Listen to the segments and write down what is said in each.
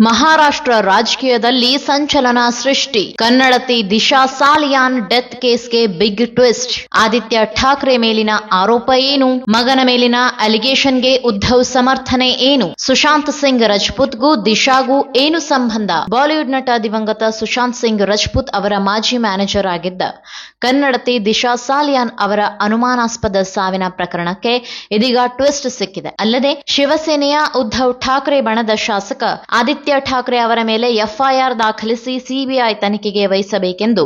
ಮಹಾರಾಷ್ಟ್ರ ರಾಜಕೀಯದಲ್ಲಿ ಸಂಚಲನ ಸೃಷ್ಟಿ. ಕನ್ನಡತಿ ದಿಶಾ ಸಾಲಿಯಾನ್ ಡೆತ್ ಕೇಸ್ಗೆ ಬಿಗ್ ಟ್ವಿಸ್ಟ್. ಆದಿತ್ಯ ಠಾಕ್ರೆ ಮೇಲಿನ ಆರೋಪ ಏನು? ಮಗನ ಮೇಲಿನ ಅಲಿಗೇಷನ್ಗೆ ಉದ್ಧವ್ ಸಮರ್ಥನೆ ಏನು? ಸುಶಾಂತ್ ಸಿಂಗ್ ರಜಪೂತ್ಗೂ ದಿಶಾಗೂ ಏನು ಸಂಬಂಧ? ಬಾಲಿವುಡ್ ನಟ ದಿವಂಗತ ಸುಶಾಂತ್ ಸಿಂಗ್ ರಜಪೂತ್ ಅವರ ಮಾಜಿ ಮ್ಯಾನೇಜರ್ ಆಗಿದ್ದ ಕನ್ನಡತಿ ದಿಶಾ ಸಾಲಿಯಾನ್ ಅವರ ಅನುಮಾನಾಸ್ಪದ ಸಾವಿನ ಪ್ರಕರಣಕ್ಕೆ ಇದೀಗ ಟ್ವಿಸ್ಟ್ ಸಿಕ್ಕಿದೆ. ಅಲ್ಲದೆ ಶಿವಸೇನೆಯ ಉದ್ಧವ್ ಠಾಕ್ರೆ ಬಣದ ಶಾಸಕ ಆದಿತ್ಯ ಠಾಕ್ರೆ ಅವರ ಮೇಲೆ ಎಫ್ಐಆರ್ ದಾಖಲಿಸಿ ಸಿಬಿಐ ತನಿಖೆಗೆ ವಹಿಸಬೇಕೆಂದು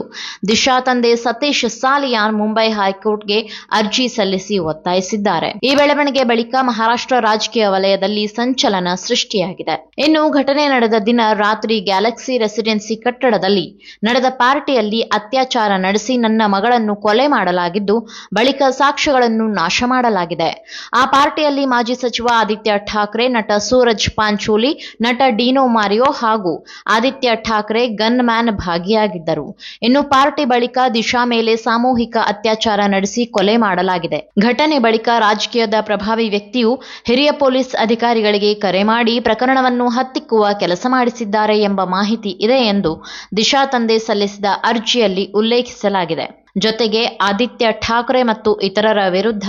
ದಿಶಾ ತಂದೆ ಸತೀಶ್ ಸಾಲಿಯಾನ್ ಮುಂಬೈ ಹೈಕೋರ್ಟ್ಗೆ ಅರ್ಜಿ ಸಲ್ಲಿಸಿ ಒತ್ತಾಯಿಸಿದ್ದಾರೆ. ಈ ಬೆಳವಣಿಗೆ ಬಳಿಕ ಮಹಾರಾಷ್ಟ್ರ ರಾಜಕೀಯ ವಲಯದಲ್ಲಿ ಸಂಚಲನ ಸೃಷ್ಟಿಯಾಗಿದೆ. ಇನ್ನು ಘಟನೆ ನಡೆದ ದಿನ ರಾತ್ರಿ ಗ್ಯಾಲಕ್ಸಿ ರೆಸಿಡೆನ್ಸಿ ಕಟ್ಟಡದಲ್ಲಿ ನಡೆದ ಪಾರ್ಟಿಯಲ್ಲಿ ಅತ್ಯಾಚಾರ ನಡೆಸಿ ನನ್ನ ಮಗಳನ್ನು ಕೊಲೆ ಮಾಡಲಾಗಿದ್ದು, ಬಳಿಕ ಸಾಕ್ಷ್ಯಗಳನ್ನು ನಾಶ ಮಾಡಲಾಗಿದೆ. ಆ ಪಾರ್ಟಿಯಲ್ಲಿ ಮಾಜಿ ಸಚಿವ ಆದಿತ್ಯ ಠಾಕ್ರೆ, ನಟ ಸೂರಜ್ ಪಾಂಚೋಲಿ, ನಟ ಡಿನೋ ಮಾರಿಯೋ ಹಾಗೂ ಆದಿತ್ಯ ಠಾಕ್ರೆ ಗನ್ ಮ್ಯಾನ್ ಭಾಗಿಯಾಗಿದ್ದರು. ಇನ್ನು ಪಾರ್ಟಿ ಬಳಿಕ ದಿಶಾ ಮೇಲೆ ಸಾಮೂಹಿಕ ಅತ್ಯಾಚಾರ ನಡೆಸಿ ಕೊಲೆ ಮಾಡಲಾಗಿದೆ. ಘಟನೆ ಬಳಿಕ ರಾಜಕೀಯದ ಪ್ರಭಾವಿ ವ್ಯಕ್ತಿಯು ಹಿರಿಯ ಪೊಲೀಸ್ ಅಧಿಕಾರಿಗಳಿಗೆ ಕರೆ ಮಾಡಿ ಪ್ರಕರಣವನ್ನು ಹತ್ತಿಕ್ಕುವ ಕೆಲಸ ಮಾಡಿಸಿದ್ದಾರೆ ಎಂಬ ಮಾಹಿತಿ ಇದೆ ಎಂದು ದಿಶಾ ತಂದೆ ಸಲ್ಲಿಸಿದ ಅರ್ಜಿಯಲ್ಲಿ ಉಲ್ಲೇಖಿಸಲಾಗಿದೆ. ಜೊತೆಗೆ ಆದಿತ್ಯ ಠಾಕ್ರೆ ಮತ್ತು ಇತರರ ವಿರುದ್ಧ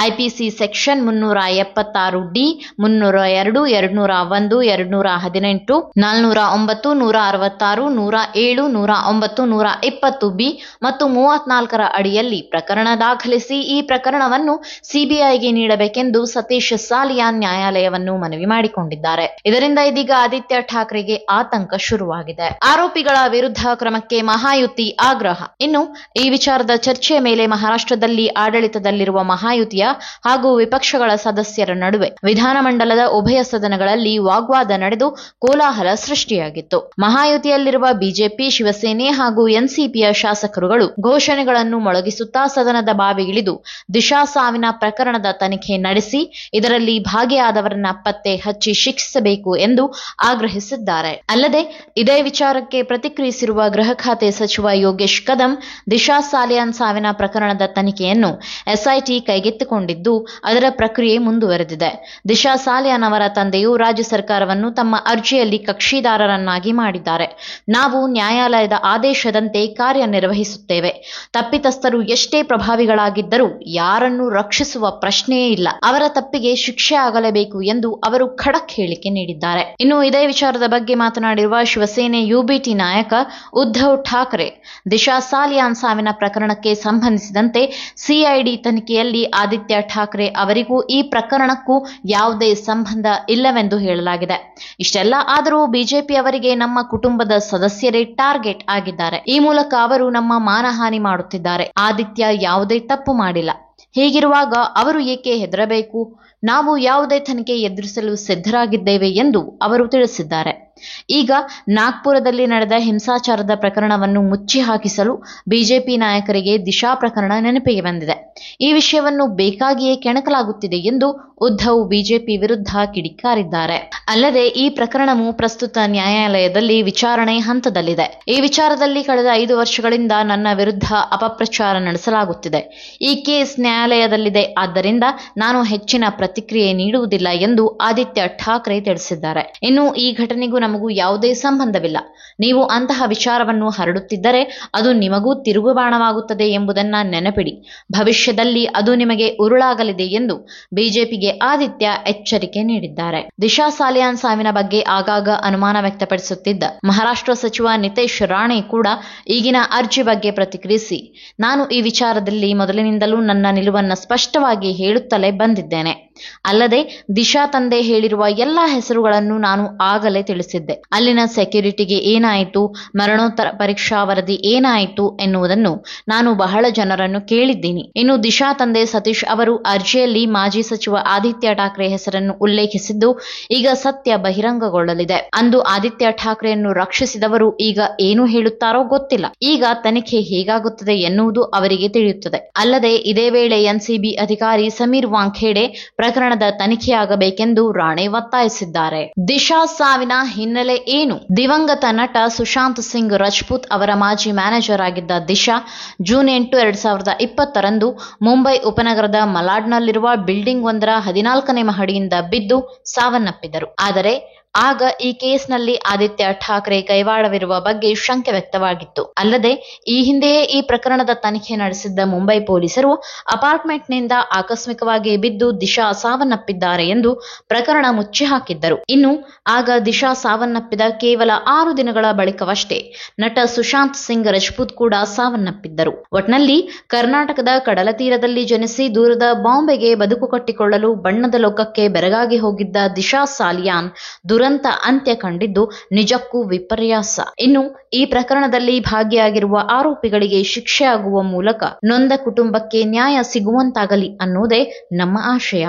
ಐಪಿಸಿ ಸೆಕ್ಷನ್ 376ಡಿ, 302, 201, 218, 409, 166, 107, 109, 120ಬಿ ಮತ್ತು 34ರ ಅಡಿಯಲ್ಲಿ ಪ್ರಕರಣ ದಾಖಲಿಸಿ ಈ ಪ್ರಕರಣವನ್ನು ಸಿಬಿಐಗೆ ನೀಡಬೇಕೆಂದು ಸತೀಶ್ ಸಾಲಿಯಾನ್ ನ್ಯಾಯಾಲಯವನ್ನು ಮನವಿ ಮಾಡಿಕೊಂಡಿದ್ದಾರೆ. ಇದರಿಂದ ಇದೀಗ ಆದಿತ್ಯ ಠಾಕ್ರೆಗೆ ಆತಂಕ ಶುರುವಾಗಿದೆ. ಆರೋಪಿಗಳ ವಿರುದ್ಧ ಕ್ರಮಕ್ಕೆ ಮಹಾಯುತಿ ಆಗ್ರಹ. ಇನ್ನು ಈ ವಿಚಾರದ ಚರ್ಚೆಯ ಮೇಲೆ ಮಹಾರಾಷ್ಟ್ರದಲ್ಲಿ ಆಡಳಿತದಲ್ಲಿರುವ ಮಹಾಯುತಿಯ ಹಾಗೂ ವಿಪಕ್ಷಗಳ ಸದಸ್ಯರ ನಡುವೆ ವಿಧಾನಮಂಡಲದ ಉಭಯ ಸದನಗಳಲ್ಲಿ ವಾಗ್ವಾದ ನಡೆದು ಕೋಲಾಹಲ ಸೃಷ್ಟಿಯಾಗಿತ್ತು. ಮಹಾಯುತಿಯಲ್ಲಿರುವ ಬಿಜೆಪಿ, ಶಿವಸೇನೆ ಹಾಗೂ ಎನ್ಸಿಪಿಯ ಶಾಸಕರುಗಳು ಘೋಷಣೆಗಳನ್ನು ಮೊಳಗಿಸುತ್ತಾ ಸದನದ ಬಾವಿಗಿಳಿದು ದಿಶಾ ಸಾವಿನ ಪ್ರಕರಣದ ತನಿಖೆ ನಡೆಸಿ ಇದರಲ್ಲಿ ಭಾಗಿಯಾದವರನ್ನ ಪತ್ತೆ ಹಚ್ಚಿ ಶಿಕ್ಷಿಸಬೇಕು ಎಂದು ಆಗ್ರಹಿಸಿದ್ದಾರೆ. ಅಲ್ಲದೆ ಇದೇ ವಿಚಾರಕ್ಕೆ ಪ್ರತಿಕ್ರಿಯಿಸಿರುವ ಗೃಹ ಖಾತೆ ಸಚಿವ ಯೋಗೇಶ್ ಕದಂ, ದಿಶಾ ಸಾಲಿಯಾನ್ ಸಾವಿನ ಪ್ರಕರಣದ ತನಿಖೆಯನ್ನು ಎಸ್ಐಟಿ ಕೈಗೆತ್ತಿಕೊಂಡಿದ್ದು ಅದರ ಪ್ರಕ್ರಿಯೆ ಮುಂದುವರೆದಿದೆ. ದಿಶಾ ಸಾಲಿಯಾನ್ ಅವರ ತಂದೆಯು ರಾಜ್ಯ ಸರ್ಕಾರವನ್ನು ತಮ್ಮ ಅರ್ಜಿಯಲ್ಲಿ ಕಕ್ಷಿದಾರರನ್ನಾಗಿ ಮಾಡಿದ್ದಾರೆ. ನಾವು ನ್ಯಾಯಾಲಯದ ಆದೇಶದಂತೆ ಕಾರ್ಯನಿರ್ವಹಿಸುತ್ತೇವೆ. ತಪ್ಪಿತಸ್ಥರು ಎಷ್ಟೇ ಪ್ರಭಾವಿಗಳಾಗಿದ್ದರೂ ಯಾರನ್ನು ರಕ್ಷಿಸುವ ಪ್ರಶ್ನೆಯೇ ಇಲ್ಲ. ಅವರ ತಪ್ಪಿಗೆ ಶಿಕ್ಷೆ ಆಗಲೇಬೇಕು ಎಂದು ಅವರು ಖಡಕ್ ಹೇಳಿಕೆ ನೀಡಿದ್ದಾರೆ. ಇನ್ನು ಇದೇ ವಿಚಾರದ ಬಗ್ಗೆ ಮಾತನಾಡಿರುವ ಶಿವಸೇನೆ ಯುಬಿಟಿ ನಾಯಕ ಉದ್ಧವ್ ಠಾಕ್ರೆ, ದಿಶಾ ಸಾಲಿಯಾನ್ ಸಾವಿನ ಪ್ರಕರಣಕ್ಕೆ ಸಂಬಂಧಿಸಿದಂತೆ ಸಿಐಡಿ ತನಿಖೆಯಲ್ಲಿ ಆದಿತ್ಯ ಠಾಕ್ರೆ ಅವರಿಗೂ ಈ ಪ್ರಕರಣಕ್ಕೂ ಯಾವುದೇ ಸಂಬಂಧ ಇಲ್ಲವೆಂದು ಹೇಳಲಾಗಿದೆ. ಇಷ್ಟೆಲ್ಲ ಆದರೂ ಬಿಜೆಪಿ ಅವರಿಗೆ ನಮ್ಮ ಕುಟುಂಬದ ಸದಸ್ಯರೇ ಟಾರ್ಗೆಟ್ ಆಗಿದ್ದಾರೆ. ಈ ಮೂಲಕ ಅವರು ನಮ್ಮ ಮಾನಹಾನಿ ಮಾಡುತ್ತಿದ್ದಾರೆ. ಆದಿತ್ಯ ಯಾವುದೇ ತಪ್ಪು ಮಾಡಿಲ್ಲ. ಹೀಗಿರುವಾಗ ಅವರು ಏಕೆ ಹೆದರಬೇಕು? ನಾವು ಯಾವುದೇ ತನಿಖೆ ಎದುರಿಸಲು ಸಿದ್ಧರಾಗಿದ್ದೇವೆ ಎಂದು ಅವರು ತಿಳಿಸಿದ್ದಾರೆ. ಈಗ ನಾಗ್ಪುರದಲ್ಲಿ ನಡೆದ ಹಿಂಸಾಚಾರದ ಪ್ರಕರಣವನ್ನು ಮುಚ್ಚಿ ಹಾಕಿಸಲು ಬಿಜೆಪಿ ನಾಯಕರಿಗೆ ದಿಶಾ ಪ್ರಕರಣ ನೆನಪಿಗೆ ಬಂದಿದೆ. ಈ ವಿಷಯವನ್ನು ಬೇಕಾಗಿಯೇ ಕೆಣಕಲಾಗುತ್ತಿದೆ ಎಂದು ಉದ್ಧವ್ ಬಿಜೆಪಿ ವಿರುದ್ಧ ಕಿಡಿಕಾರಿದ್ದಾರೆ. ಅಲ್ಲದೆ ಈ ಪ್ರಕರಣವು ಪ್ರಸ್ತುತ ನ್ಯಾಯಾಲಯದಲ್ಲಿ ವಿಚಾರಣೆ ಹಂತದಲ್ಲಿದೆ. ಈ ವಿಚಾರದಲ್ಲಿ ಕಳೆದ 5 ವರ್ಷಗಳಿಂದ ನನ್ನ ವಿರುದ್ಧ ಅಪಪ್ರಚಾರ ನಡೆಸಲಾಗುತ್ತಿದೆ. ಈ ಕೇಸ್ ನ್ಯಾಯಾಲಯದಲ್ಲಿದೆ. ಆದ್ದರಿಂದ ನಾನು ಹೆಚ್ಚಿನ ಪ್ರತಿಕ್ರಿಯೆ ನೀಡುವುದಿಲ್ಲ ಎಂದು ಆದಿತ್ಯ ಠಾಕ್ರೆ ತಿಳಿಸಿದ್ದಾರೆ. ಇನ್ನು ಈ ಘಟನೆಗೂ ನಮಗೂ ಯಾವುದೇ ಸಂಬಂಧವಿಲ್ಲ. ನೀವು ಅಂತಹ ವಿಚಾರವನ್ನು ಹರಡುತ್ತಿದ್ದರೆ ಅದು ನಿಮಗೂ ತಿರುಗುಬಾಣವಾಗುತ್ತದೆ ಎಂಬುದನ್ನ ನೆನಪಿಡಿ. ಭವಿಷ್ಯದಲ್ಲಿ ಅದು ನಿಮಗೆ ಉರುಳಾಗಲಿದೆ ಎಂದು ಬಿಜೆಪಿಗೆ ಆದಿತ್ಯ ಎಚ್ಚರಿಕೆ ನೀಡಿದ್ದಾರೆ. ದಿಶಾ ಸಾಲಿಯಾನ್ ಸಾವಿನ ಬಗ್ಗೆ ಆಗಾಗ ಅನುಮಾನ ವ್ಯಕ್ತಪಡಿಸುತ್ತಿದ್ದ ಮಹಾರಾಷ್ಟ್ರ ಸಚಿವ ನಿತೇಶ್ ರಾಣೆ ಕೂಡ ಈಗಿನ ಅರ್ಜಿ ಬಗ್ಗೆ ಪ್ರತಿಕ್ರಿಯಿಸಿ, ನಾನು ಈ ವಿಚಾರದಲ್ಲಿ ಮೊದಲಿನಿಂದಲೂ ನನ್ನ ನಿಲುವನ್ನು ಸ್ಪಷ್ಟವಾಗಿ ಹೇಳುತ್ತಲೇ ಬಂದಿದ್ದೇನೆ. ಅಲ್ಲದೆ ದಿಶಾ ತಂದೆ ಹೇಳಿರುವ ಎಲ್ಲಾ ಹೆಸರುಗಳನ್ನು ನಾನು ಆಗಲೇ ತಿಳಿಸಿದ್ದೆ. ಅಲ್ಲಿನ ಸೆಕ್ಯೂರಿಟಿಗೆ ಏನಾಯಿತು, ಮರಣೋತ್ತರ ಪರೀಕ್ಷಾ ವರದಿ ಏನಾಯಿತು ಎನ್ನುವುದನ್ನು ನಾನು ಬಹಳ ಜನರನ್ನು ಕೇಳಿದ್ದೀನಿ. ಇನ್ನು ದಿಶಾ ತಂದೆ ಸತೀಶ್ ಅವರು ಅರ್ಜಿಯಲ್ಲಿ ಮಾಜಿ ಸಚಿವ ಆದಿತ್ಯ ಠಾಕ್ರೆ ಹೆಸರನ್ನು ಉಲ್ಲೇಖಿಸಿದ್ದು ಈಗ ಸತ್ಯ ಬಹಿರಂಗಗೊಳ್ಳಲಿದೆ. ಅಂದು ಆದಿತ್ಯ ಠಾಕ್ರೆಯನ್ನು ರಕ್ಷಿಸಿದವರು ಈಗ ಏನು ಹೇಳುತ್ತಾರೋ ಗೊತ್ತಿಲ್ಲ. ಈಗ ತನಿಖೆ ಹೇಗಾಗುತ್ತದೆ ಎನ್ನುವುದು ಅವರಿಗೆ ತಿಳಿಯುತ್ತದೆ. ಅಲ್ಲದೆ ಇದೇ ವೇಳೆ ಎನ್ಸಿಬಿ ಅಧಿಕಾರಿ ಸಮೀರ್ ವಾಂಖೇಡೆ ಪ್ರಕರಣದ ತನಿಖೆಯಾಗಬೇಕೆಂದು ರಾಣೆ ಒತ್ತಾಯಿಸಿದ್ದಾರೆ. ದಿಶಾ ಸಾವಿನ ಹಿನ್ನೆಲೆ ಏನು? ದಿವಂಗತ ನಟ ಸುಶಾಂತ್ ಸಿಂಗ್ ರಜಪೂತ್ ಅವರ ಮಾಜಿ ಮ್ಯಾನೇಜರ್ ಆಗಿದ್ದ ದಿಶಾ ಜೂನ್ 8, 2020ರಂದು ಮುಂಬೈ ಉಪನಗರದ ಮಲಾಡ್ನಲ್ಲಿರುವ ಬಿಲ್ಡಿಂಗ್ ಒಂದರ 14ನೇ ಮಹಡಿಯಿಂದ ಬಿದ್ದು ಸಾವನ್ನಪ್ಪಿದರು. ಆದರೆ ಆಗ ಈ ಕೇಸ್ನಲ್ಲಿ ಆದಿತ್ಯ ಠಾಕ್ರೆ ಕೈವಾಡವಿರುವ ಬಗ್ಗೆ ಶಂಕೆ ವ್ಯಕ್ತವಾಗಿತ್ತು. ಅಲ್ಲದೆ ಈ ಹಿಂದೆಯೇ ಈ ಪ್ರಕರಣದ ತನಿಖೆ ನಡೆಸಿದ್ದ ಮುಂಬೈ ಪೊಲೀಸರು ಅಪಾರ್ಟ್ಮೆಂಟ್ನಿಂದ ಆಕಸ್ಮಿಕವಾಗಿ ಬಿದ್ದು ದಿಶಾ ಸಾವನ್ನಪ್ಪಿದ್ದಾರೆ ಎಂದು ಪ್ರಕರಣ ಮುಚ್ಚಿ ಹಾಕಿದ್ದರು. ಇನ್ನು ಆಗ ದಿಶಾ ಸಾವನ್ನಪ್ಪಿದ ಕೇವಲ 6 ದಿನಗಳ ಬಳಿಕವಷ್ಟೇ ನಟ ಸುಶಾಂತ್ ಸಿಂಗ್ ರಜಪೂತ್ ಕೂಡ ಸಾವನ್ನಪ್ಪಿದ್ದರು. ಒಟ್ನಲ್ಲಿ ಕರ್ನಾಟಕದ ಕಡಲ ತೀರದಲ್ಲಿ ಜನಿಸಿ ದೂರದ ಬಾಂಬೆಗೆ ಬದುಕು ಕಟ್ಟಿಕೊಳ್ಳಲು ಬಣ್ಣದ ಲೋಕಕ್ಕೆ ಬೆರಗಾಗಿ ಹೋಗಿದ್ದ ದಿಶಾ ಸಾಲಿಯಾನ್ ದುರಂತ ಅಂತ್ಯ ಕಂಡಿದ್ದು ನಿಜಕ್ಕೂ ವಿಪರ್ಯಾಸ. ಇನ್ನು ಈ ಪ್ರಕರಣದಲ್ಲಿ ಭಾಗಿಯಾಗಿರುವ ಆರೋಪಿಗಳಿಗೆ ಶಿಕ್ಷೆ ಆಗುವ ಮೂಲಕ ನೊಂದ ಕುಟುಂಬಕ್ಕೆ ನ್ಯಾಯ ಸಿಗುವಂತಾಗಲಿ ಅನ್ನೋದೇ ನಮ್ಮ ಆಶಯ.